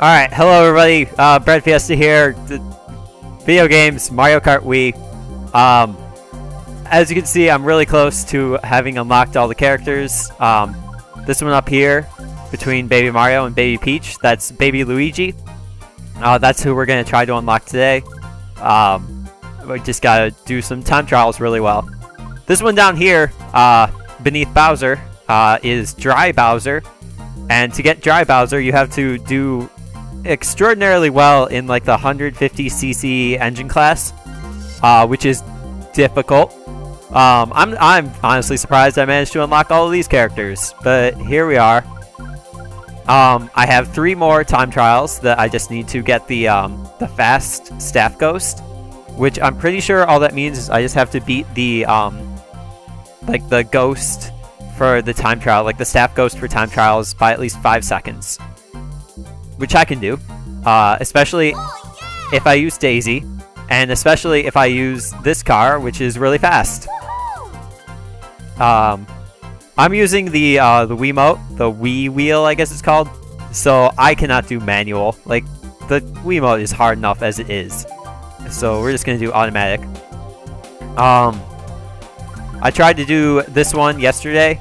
Alright, hello everybody, Breadfiesta here, video games, Mario Kart Wii. As you can see, I'm really close to having unlocked all the characters. This one up here, between Baby Mario and Baby Peach, that's Baby Luigi. That's who we're going to try to unlock today. We just gotta do some time trials really well. This one down here, beneath Bowser, is Dry Bowser. And to get Dry Bowser, you have to do extraordinarily well in like the 150cc engine class, which is difficult. I'm honestly surprised I managed to unlock all of these characters, but here we are. I have 3 more time trials that I just need to get the fast staff ghost, which I'm pretty sure all that means is I just have to beat the like the ghost for the time trial, like the staff ghost for time trials by at least 5 seconds. Which I can do, especially if I use Daisy, and especially if I use this car, which is really fast. I'm using the Wiimote, the Wii wheel, I guess it's called, so I cannot do manual. Like, the Wiimote is hard enough as it is, so we're just gonna do automatic. I tried to do this one yesterday,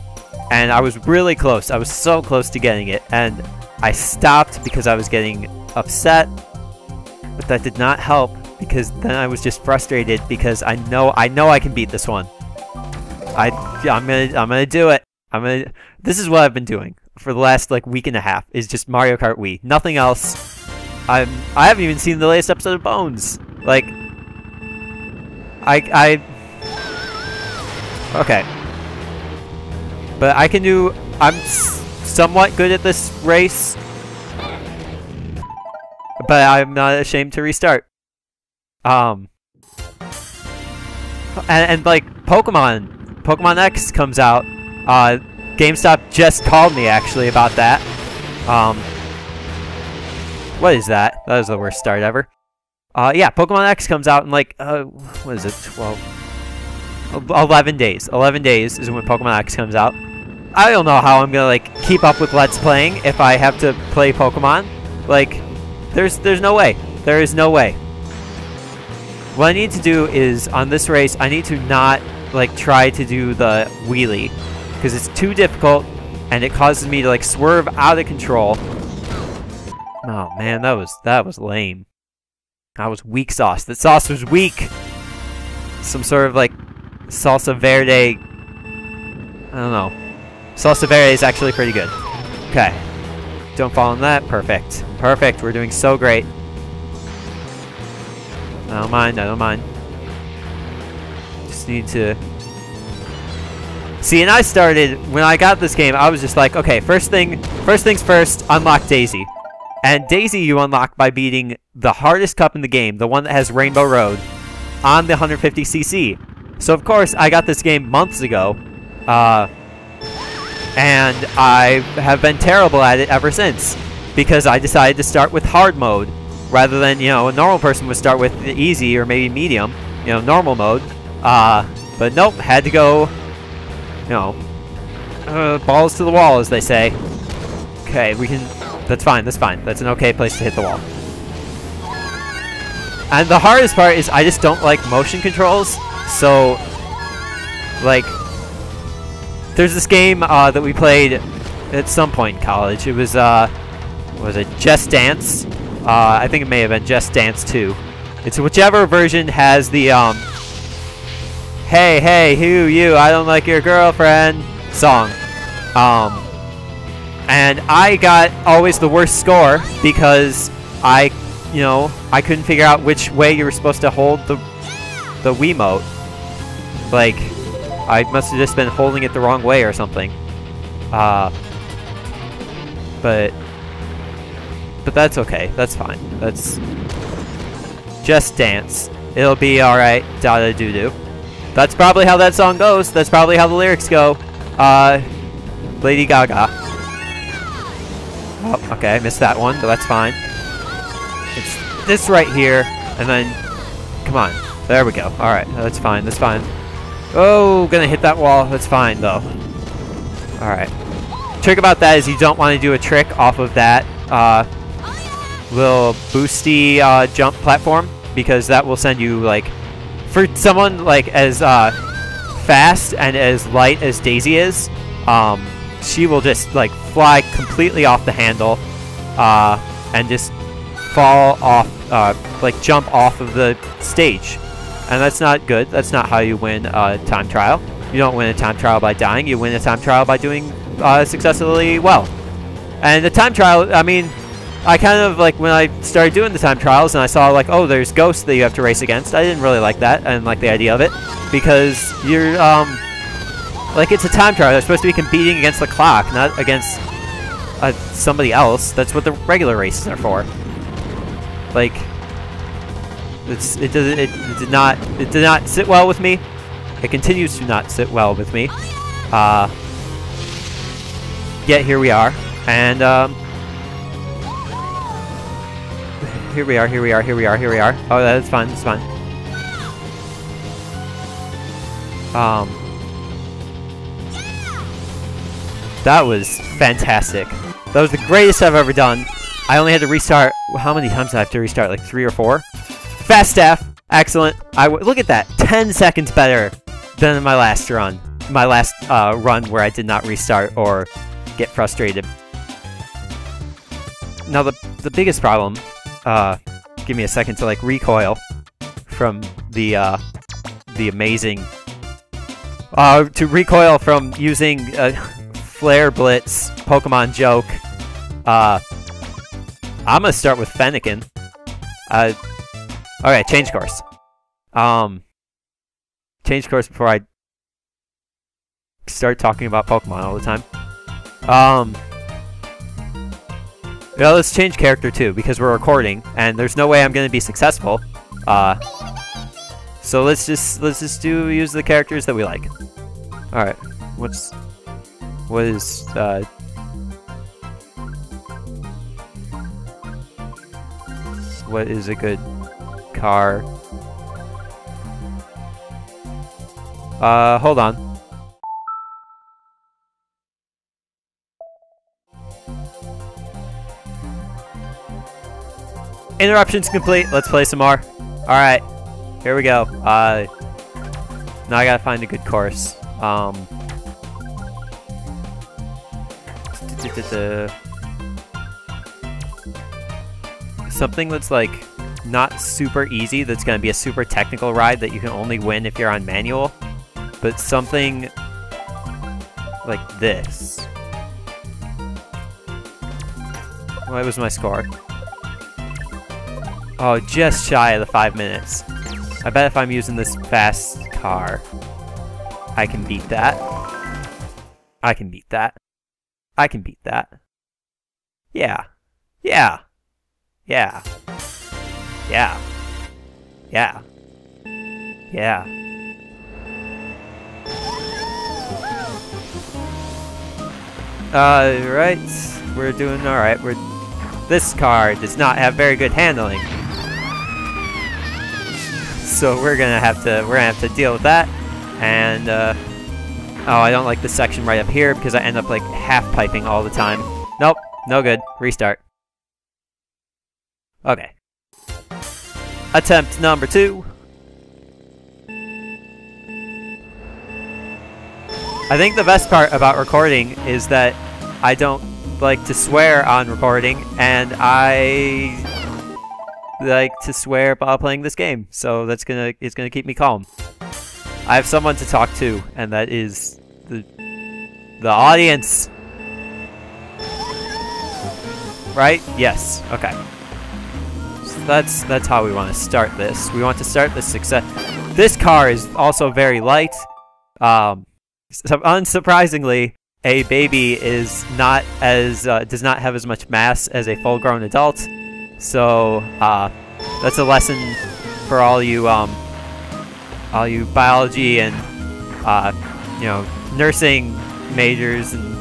and I was really close. I was so close to getting it, and I stopped because I was getting upset, but that did not help because then I was just frustrated because I know I can beat this one. I'm gonna do it. This is what I've been doing for the last like week and a half, is just Mario Kart Wii. Nothing else. I haven't even seen the latest episode of Bones. Like okay. But I can do, I'm somewhat good at this race, but I'm not ashamed to restart. And like Pokemon X comes out. GameStop just called me actually about that. What is that? That was the worst start ever. Yeah, Pokemon X comes out in like what is it? 11 days. 11 days is when Pokemon X comes out. I don't know how I'm gonna like keep up with Let's Playing if I have to play Pokemon. Like, there's no way. There is no way. What I need to do is, on this race, I need to not like try to do the wheelie, because it's too difficult and it causes me to like swerve out of control. Oh man, that was lame. That was weak sauce. That sauce was weak. Some sort of like salsa verde. I don't know. Salsa verde is actually pretty good. Okay. Don't fall in that. Perfect. Perfect. We're doing so great. I don't mind. I don't mind. Just need to... See, and I started... When I got this game, I was just like, okay, first things first, unlock Daisy. And Daisy you unlock by beating the hardest cup in the game, the one that has Rainbow Road, on the 150cc. So, of course, I got this game months ago. And I have been terrible at it ever since, because I decided to start with hard mode rather than, you know, a normal person would start with the easy or maybe medium, you know, normal mode. But nope, had to go, you know, balls to the wall, as they say. Okay, we can, that's fine, that's fine. That's an okay place to hit the wall. And the hardest part is I just don't like motion controls, so, like, there's this game that we played at some point in college. It was, what was it, Just Dance? I think it may have been Just Dance 2. It's whichever version has the, hey, hey, who, you, I don't like your girlfriend song. And I got always the worst score because I couldn't figure out which way you were supposed to hold the Wiimote. Like, I must have just been holding it the wrong way or something. But that's okay. That's fine. That's Just Dance. It'll be alright. Da-da-doo-doo. That's probably how that song goes. That's probably how the lyrics go. Lady Gaga. Oh, okay. I missed that one, but that's fine. It's this right here, and then... Come on. There we go. Alright. That's fine. That's fine. Oh, gonna hit that wall. That's fine, though. Alright. Trick about that is you don't want to do a trick off of that little boosty jump platform, because that will send you, like, for someone like as fast and as light as Daisy is, she will just like fly completely off the handle and just fall off, like jump off of the stage. And that's not good. That's not how you win a time trial. You don't win a time trial by dying. You win a time trial by doing successfully well. And the time trial, I mean, I kind of, like, when I started doing the time trials and I saw, like, oh, there's ghosts that you have to race against, I didn't really like that. I didn't like the idea of it. Because you're, like, it's a time trial. You're supposed to be competing against the clock, not against somebody else. That's what the regular races are for. Like, it did not sit well with me. It continues to not sit well with me. Yet here we are. And, here we are. Oh, that's fun, that's fun. That was fantastic. That was the greatest I've ever done. I only had to restart, how many times did I have to restart? Like 3 or 4? Fast staff, excellent. Look at that, 10 seconds better than in my last run. My last run where I did not restart or get frustrated. Now the biggest problem, give me a second to like recoil from the amazing, to recoil from using Flare Blitz Pokemon joke. I'm gonna start with Fennekin. Okay, change course. Change course before I start talking about Pokemon all the time. Yeah, let's change character too, because we're recording, and there's no way I'm gonna be successful. So let's just use the characters that we like. All right, what is a good car? Hold on. Interruptions complete. Let's play some more. Alright. Here we go. Now I gotta find a good course. Something that's like not super easy, that's gonna be a super technical ride that you can only win if you're on manual. But something like this. What was my score? Oh, just shy of the 5 minutes. I bet if I'm using this fast car, I can beat that. I can beat that. I can beat that. Yeah. Yeah. Yeah. Yeah. Yeah. Yeah. Right. We're doing alright. This car does not have very good handling. So we're gonna have to deal with that. And oh, I don't like this section right up here because I end up like half piping all the time. Nope, no good. Restart. Okay. Attempt number 2. I think the best part about recording is that I don't like to swear on recording, and I like to swear while playing this game, so it's gonna keep me calm. I have someone to talk to, and that is the audience. Right? Yes. Okay. So that's how we want to start this. We want to start this success. This car is also very light. So unsurprisingly, a baby is not as does not have as much mass as a full-grown adult. So that's a lesson for all you biology and you know, nursing majors, and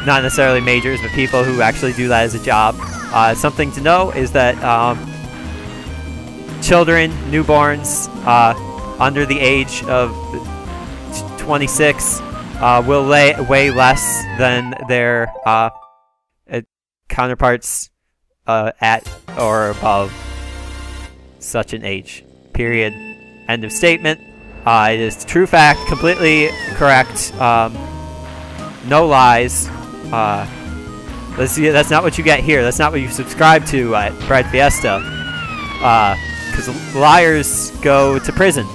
not necessarily majors, but people who actually do that as a job. Something to know is that children, newborns under the age of 26 will weigh less than their counterparts at or above such an age. Period. End of statement. It is true fact, completely correct. No lies. That's not what you get here. That's not what you subscribe to at breadfiesta. Because liars go to prison.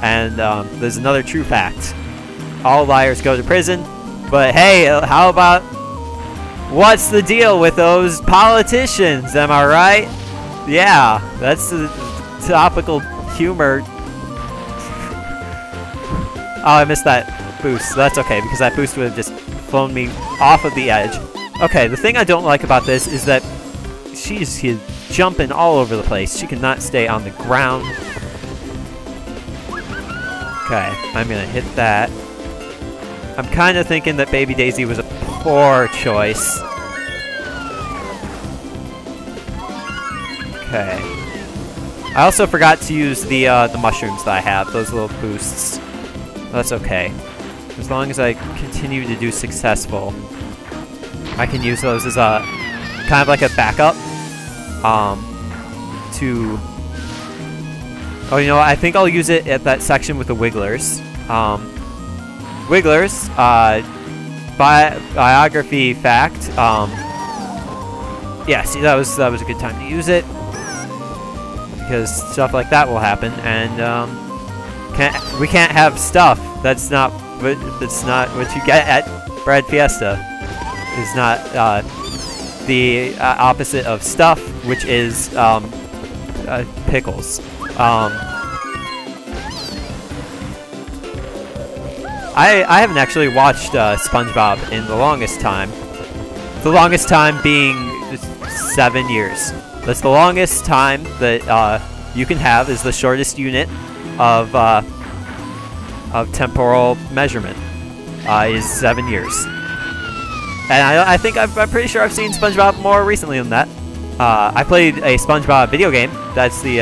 And there's another true fact. All liars go to prison. But hey, how about... What's the deal with those politicians? Am I right? Yeah, that's the topical humor. Oh, I missed that boost. That's okay, because that boost would have just flown me off of the edge. Okay, the thing I don't like about this is that she's jumping all over the place. She cannot stay on the ground. Okay, I'm gonna hit that. I'm kind of thinking that Baby Daisy was a poor choice. Okay. I also forgot to use the mushrooms that I have, those little boosts. That's okay. As long as I continue to do successful, I can use those as a kind of like a backup. To... Oh, you know what? I think I'll use it at that section with the Wigglers. Wigglers, biography fact. Yeah, see, that was a good time to use it because stuff like that will happen, and we can't have stuff. That's not what you get at breadfiesta. Is not the opposite of stuff, which is pickles. I haven't actually watched SpongeBob in the longest time. The longest time being 7 years. That's the longest time that you can have, is the shortest unit of temporal measurement. Is 7 years. And I think I'm pretty sure I've seen SpongeBob more recently than that. I played a SpongeBob video game. That's the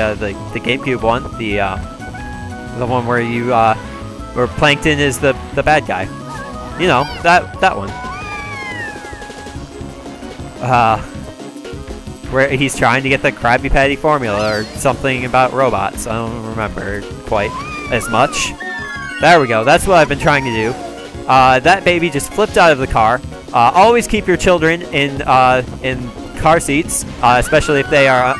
GameCube one. The one where you where Plankton is the bad guy. You know, that one. Where he's trying to get the Krabby Patty formula or something about robots. I don't remember quite as much. There we go. That's what I've been trying to do. That baby just flipped out of the car. Always keep your children in car seats, especially if they are,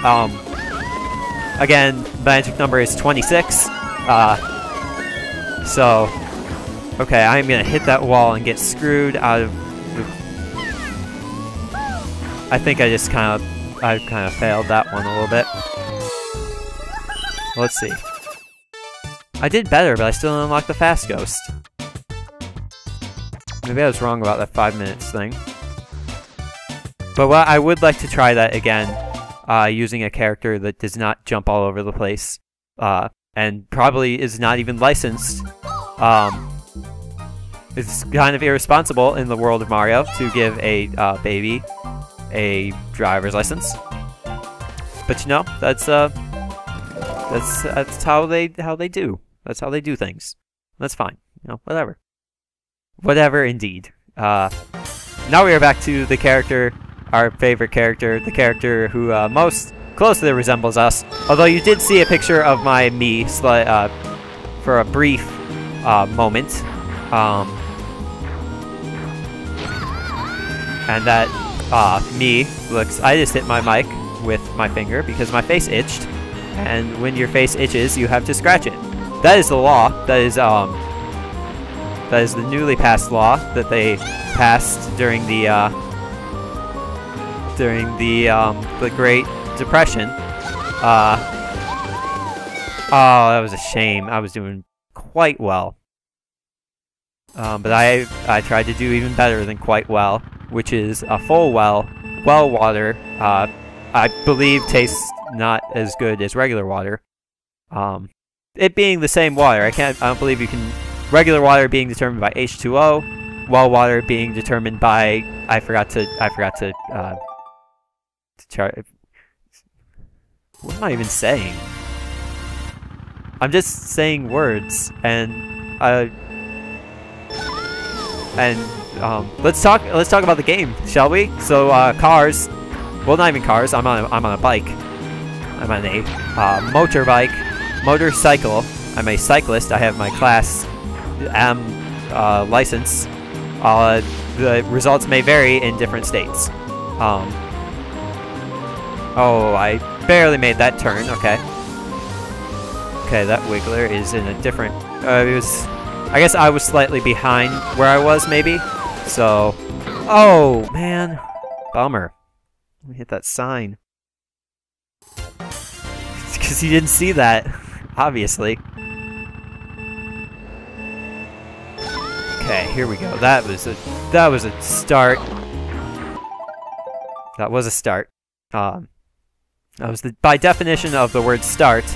again, magic number is 26. So, okay, I'm gonna hit that wall and get screwed out of the... I think I kind of failed that one a little bit. Let's see. I did better, but I still didn't unlock the Fast Ghost. Maybe I was wrong about that 5 minutes thing. But well, I would like to try that again, using a character that does not jump all over the place, and probably is not even licensed. It's kind of irresponsible in the world of Mario to give a baby a driver's license. But you know, that's how they do. That's how they do things. That's fine. You know, whatever. Whatever, indeed. Now we are back to the character, our favorite character, the character who most closely resembles us. Although you did see a picture of my me for a brief moment. And that me looks... I just hit my mic with my finger because my face itched. And when your face itches, you have to scratch it. That is the law. That is the newly passed law that they passed during the Great Depression. Oh, that was a shame. I was doing quite well. But I tried to do even better than quite well, which is a full well water. I believe tastes not as good as regular water. It being the same water, I don't believe you can... Regular water being determined by H2O, well water being determined by... I forgot to chart... What am I even saying? I'm just saying words, and let's talk about the game, shall we? So, cars. Well, not even cars. I'm on a bike. I'm on a motorcycle. I'm a cyclist. I have my Class M license. The results may vary in different states. Oh, I barely made that turn. Okay. Okay, that wiggler is in a different... I guess I was slightly behind where I was, maybe. So... Oh, man. Bummer. Let me hit that sign. It's because he didn't see that, obviously. Okay, here we go. That was a start. That was a start. That was by definition of the word start.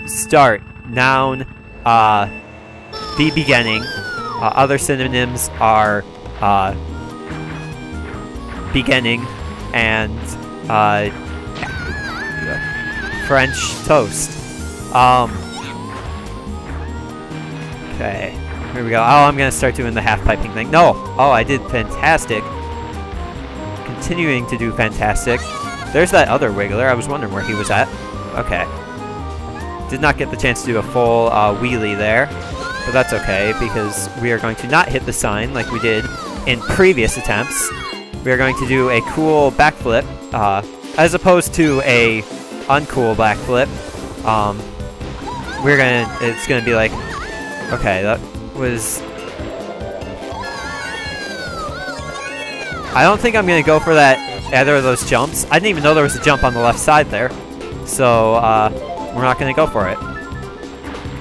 Start, noun, the beginning. Other synonyms are beginning and French toast. Okay, here we go. Oh, I'm gonna start doing the half piping thing. No! Oh, I did fantastic. Continuing to do fantastic. There's that other wiggler. I was wondering where he was at. Okay. Did not get the chance to do a full wheelie there, but that's okay because we are going to not hit the sign like we did in previous attempts. We are going to do a cool backflip, as opposed to a uncool backflip. It's gonna be like, okay, that was... I don't think I'm gonna go for that either of those jumps. I didn't even know there was a jump on the left side there, so we're not gonna go for it.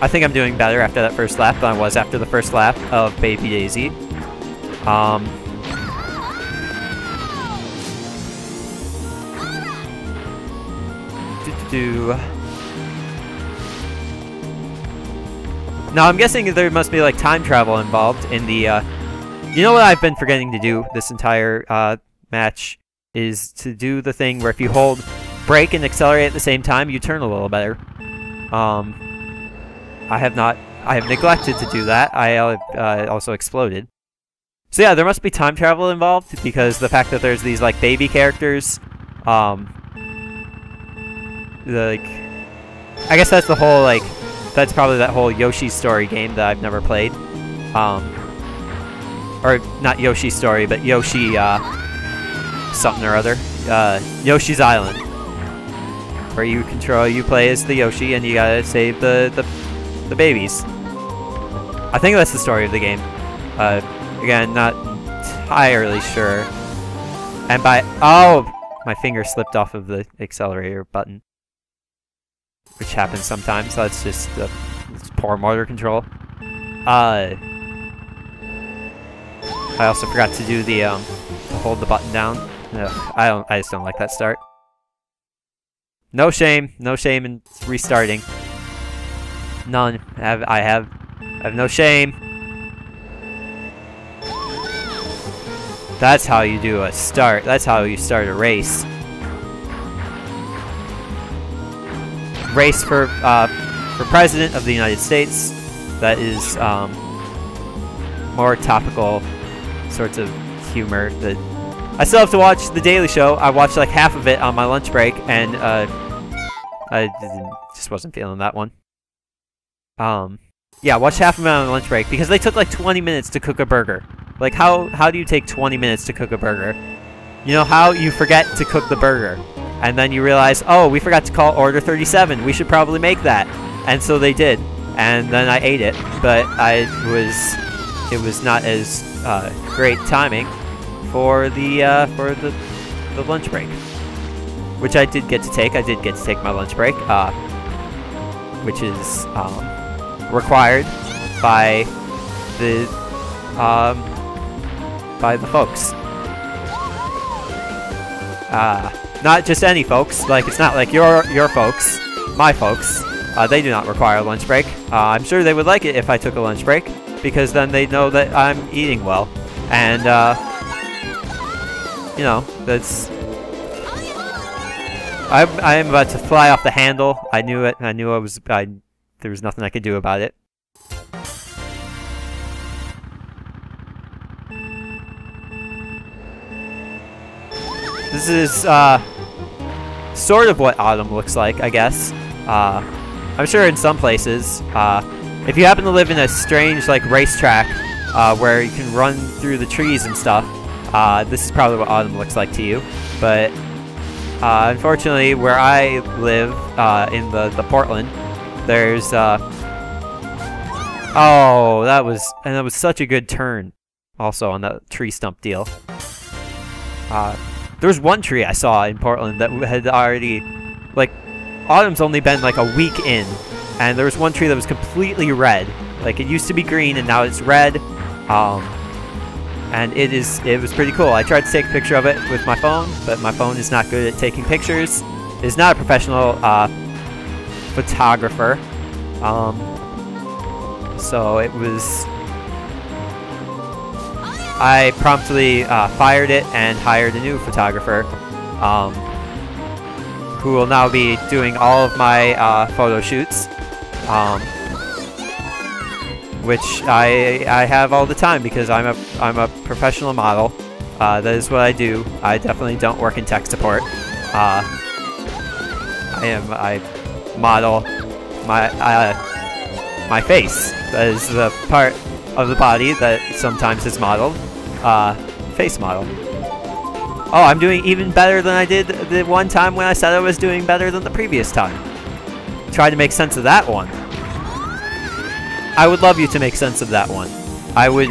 I think I'm doing better after that first lap than I was after the first lap of Baby Daisy. Now I'm guessing there must be like time travel involved in the, you know what I've been forgetting to do this entire match is to do the thing where if you hold brake and accelerate at the same time, you turn a little better. I have neglected to do that. I also exploded. So yeah, there must be time travel involved because the fact that there's these like baby characters, like, I guess that's the whole like, that's probably that whole Yoshi Story game that I've never played. Or not Yoshi Story, but Yoshi something or other. Yoshi's Island, where you play as the Yoshi and you gotta save the babies. I think that's the story of the game. Again, not entirely sure. And oh, my finger slipped off of the accelerator button, which happens sometimes. That's just it's poor motor control. I also forgot to do the to hold the button down. Ugh, I just don't like that start. No shame in restarting. None. I have no shame. That's how you do a start. That's how you start a race. Race for President of the United States. That is more topical sorts of humor. That I still have to watch The Daily Show. I watched like half of it on my lunch break, and I just wasn't feeling that one. Yeah, watch half of it on my lunch break because they took like 20 minutes to cook a burger. Like, how do you take 20 minutes to cook a burger? You know how you forget to cook the burger, and then you realize, oh, we forgot to call order 37. We should probably make that. And so they did, and then I ate it, but it was not as great timing for the lunch break, which I did get to take. I did get to take my lunch break, which is required by the folks. Not just any folks. Like, it's not like your folks, my folks. They do not require a lunch break. I'm sure they would like it if I took a lunch break, because then they know that I'm eating well. And, you know, that's... I am about to fly off the handle. I knew it. I knew there was nothing I could do about it. This is sort of what autumn looks like, I guess. I'm sure in some places, if you happen to live in a strange like racetrack where you can run through the trees and stuff, this is probably what autumn looks like to you. But unfortunately, where I live in the Portland, there's oh, that was such a good turn. Also on that tree stump deal. There was one tree I saw in Portland that had already, like, autumn's only been like a week in, and there was one tree that was completely red. Like, it used to be green and now it's red. And it was pretty cool. I tried to take a picture of it with my phone, but my phone is not good at taking pictures. It's not a professional photographer. So it was... I promptly fired it and hired a new photographer, who will now be doing all of my photo shoots, which I have all the time because I'm a professional model. That is what I do. I definitely don't work in tech support. I model my face. That is the part of the body that sometimes is modeled. Face model. Oh, I'm doing even better than I did the one time when I said I was doing better than the previous time. Try to make sense of that one. I would love you to make sense of that one. I would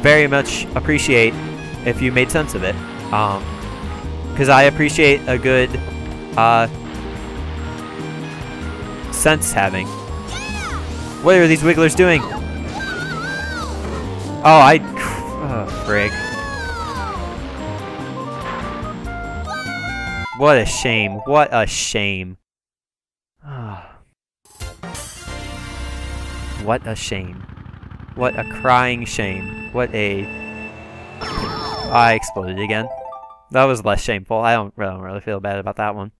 very much appreciate if you made sense of it. Because I appreciate a good sense having. What are these wigglers doing? Oh, frig. What a shame. What a shame. What a shame. What a crying shame. What a... I exploded again. That was less shameful. I don't really feel bad about that one.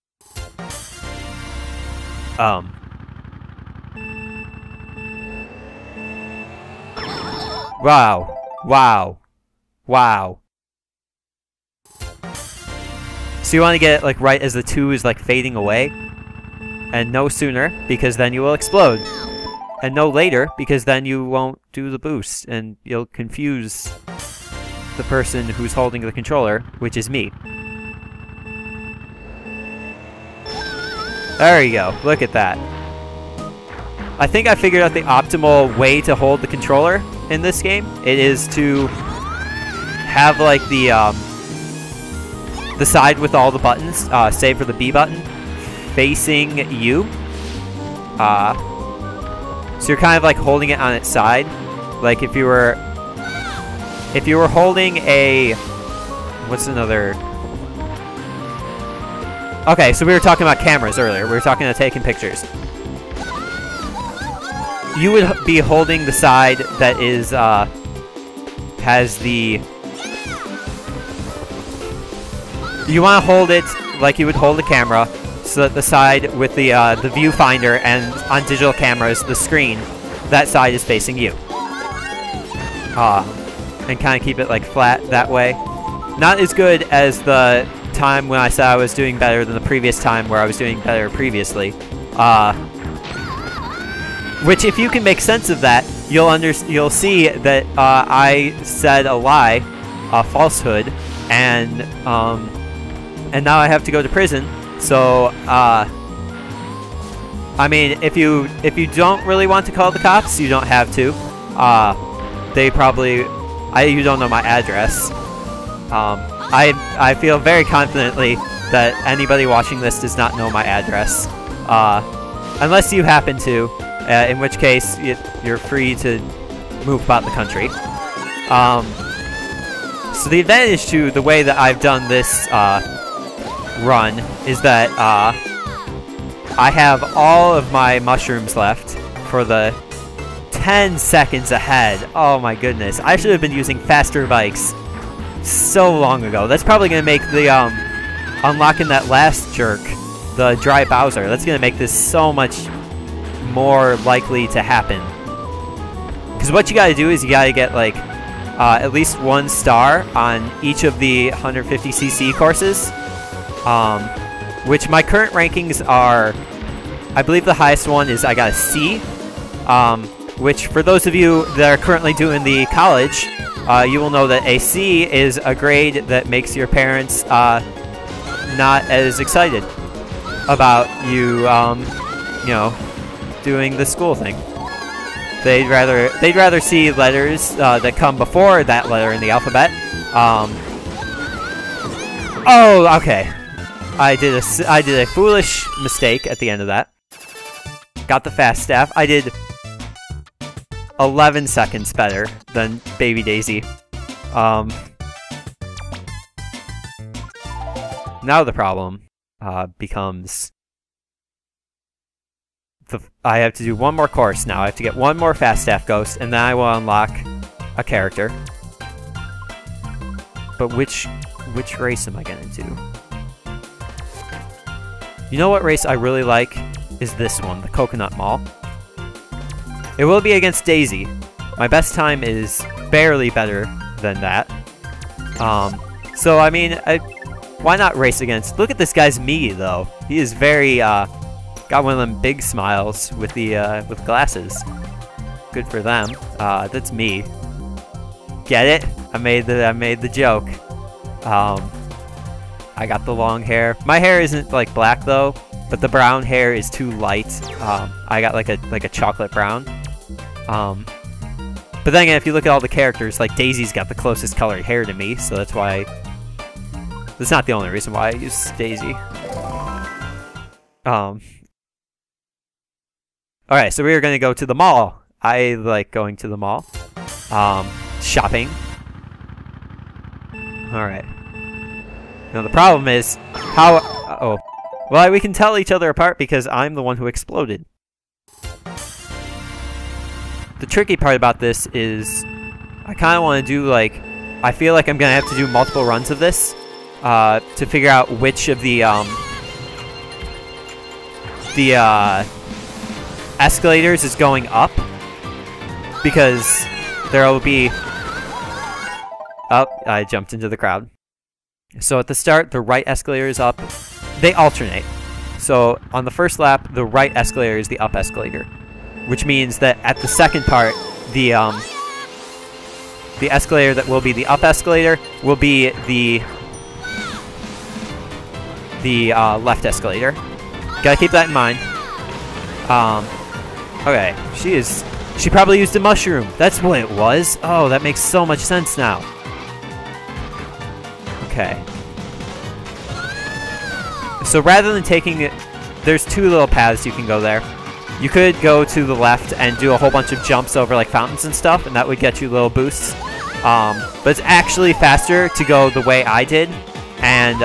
Wow. Wow. Wow. So you want to get it like right as the 2 is like fading away, and no sooner, because then you will explode, and no later, because then you won't do the boost and you'll confuse the person who's holding the controller, which is me. There you go. Look at that. I think I figured out the optimal way to hold the controller in this game. It is to have like the side with all the buttons, save for the B button, facing you. So you're kind of like holding it on its side. Like if you were holding a, what's another? Okay, so we were talking about cameras earlier. We were talking about taking pictures. You would be holding the side that is has the. You want to hold it like you would hold the camera, so that the side with the viewfinder and on digital cameras, the screen, that side is facing you. And kind of keep it like flat that way. Not as good as the time when I said I was doing better than the previous time where I was doing better previously. Which, if you can make sense of that, you'll see that I said a lie, a falsehood, and now I have to go to prison. So, I mean, if you don't really want to call the cops, you don't have to. They probably, you don't know my address. I feel very confidently that anybody watching this does not know my address, unless you happen to. In which case, you're free to move about the country. So the advantage to the way that I've done this run is that I have all of my mushrooms left for the 10 seconds ahead. Oh my goodness. I should have been using faster bikes so long ago. That's probably going to make the unlocking that last jerk, the dry Bowser, that's going to make this so much more likely to happen. Because what you gotta do is you gotta get like at least 1 star on each of the 150cc courses which my current rankings are, I believe the highest one is I got a C, which for those of you that are currently doing the college, you will know that a C is a grade that makes your parents not as excited about you, you know, doing the school thing. They'd rather see letters that come before that letter in the alphabet. Oh, okay. I did a foolish mistake at the end of that. Got the fast staff. I did 11 seconds better than Baby Daisy. Now the problem becomes I have to do one more course now. I have to get one more fast staff ghost, and then I will unlock a character. But which race am I gonna do? You know what race I really like is this one, the Coconut Mall. It will be against Daisy. My best time is barely better than that. So I mean, why not race against? Look at this guy's me though. He is very got one of them big smiles with the with glasses. Good for them. That's me. Get it? I made the joke. I got the long hair. My hair isn't like black though, but the brown hair is too light. I got like a chocolate brown. But then again, if you look at all the characters, like Daisy's got the closest colored hair to me, so that's why. That's not the only reason why I use Daisy. Alright, so we are going to go to the mall. I like going to the mall. Shopping. Alright. Now the problem is, how... oh. Well, we can tell each other apart because I'm the one who exploded. The tricky part about this is, I kind of want to do like... I feel like I'm going to have to do multiple runs of this to figure out which of the escalators is going up, because there will be... Oh, I jumped into the crowd. So at the start, the right escalator is up. They alternate. So on the first lap, the right escalator is the up escalator, which means that at the second part, the escalator that will be the up escalator will be the left escalator. Gotta keep that in mind. Okay, she probably used a mushroom. That's what it was. Oh, that makes so much sense now. Okay. So rather than taking it, there's two little paths you can go there. You could go to the left and do a whole bunch of jumps over like fountains and stuff, and that would get you little boosts. But it's actually faster to go the way I did and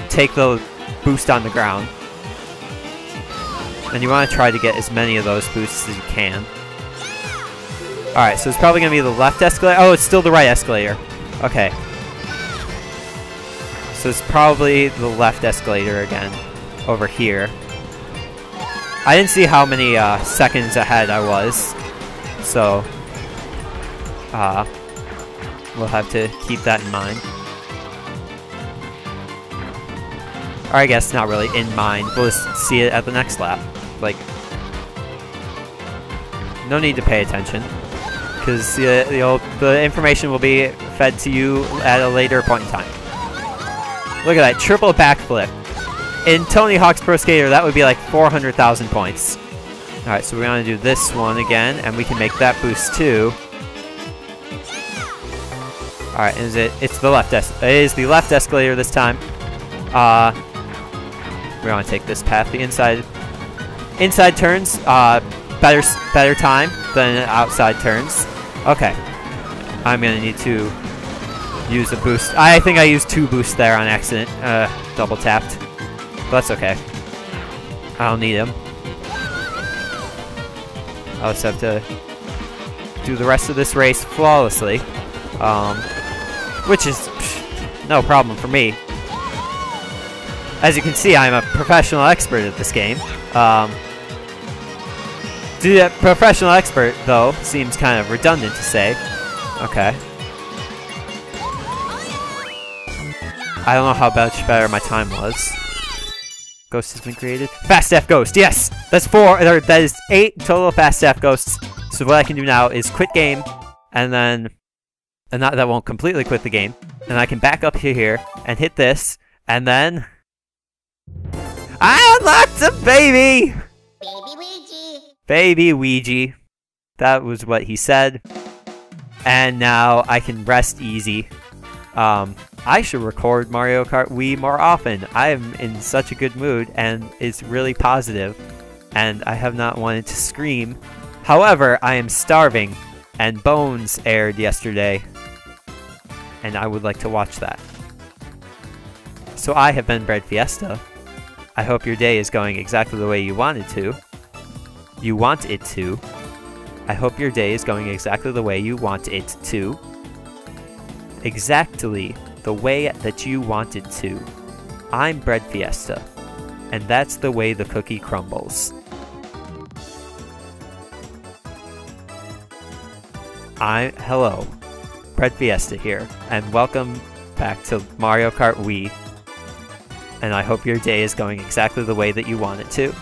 take the boost on the ground. And you want to try to get as many of those boosts as you can. Alright, so it's probably going to be the left escalator. Oh, it's still the right escalator. Okay. So it's probably the left escalator again, over here. I didn't see how many seconds ahead I was, so we'll have to keep that in mind. Or I guess not really in mind, we'll just see it at the next lap. Like, no need to pay attention, because the information will be fed to you at a later point in time. Look at that, triple backflip. In Tony Hawk's Pro Skater, that would be like 400,000 points. Alright, so we're going to do this one again, and we can make that boost too. Alright, it's the left it is the left escalator this time. We're going to take this path, the inside turns, better time than outside turns. Okay. I'm going to need to use a boost. I think I used 2 boosts there on accident. Double tapped. But that's okay. I don't need him. I'll just have to do the rest of this race flawlessly. Which is no problem for me. As you can see, I'm a professional expert at this game. The professional expert, though, seems kind of redundant to say. Okay. I don't know how much better my time was. Ghost has been created. Fast F Ghost, yes! That's 4, or that is 8 total Fast F Ghosts. So what I can do now is quit game, and then, and that won't completely quit the game. And I can back up here and hit this, and then I unlocked a baby! Baby Luigi! Baby Luigi. That was what he said. And now I can rest easy. I should record Mario Kart Wii more often. I am in such a good mood, and it's really positive, and I have not wanted to scream. However, I am starving, and Bones aired yesterday, and I would like to watch that. So I have been breadfiesta. I hope your day is going exactly the way you want it to. You want it to. I hope your day is going exactly the way you want it to. Exactly the way that you want it to. I'm breadfiesta, and that's the way the cookie crumbles. Hello, breadfiesta here, and welcome back to Mario Kart Wii. And I hope your day is going exactly the way that you want it to.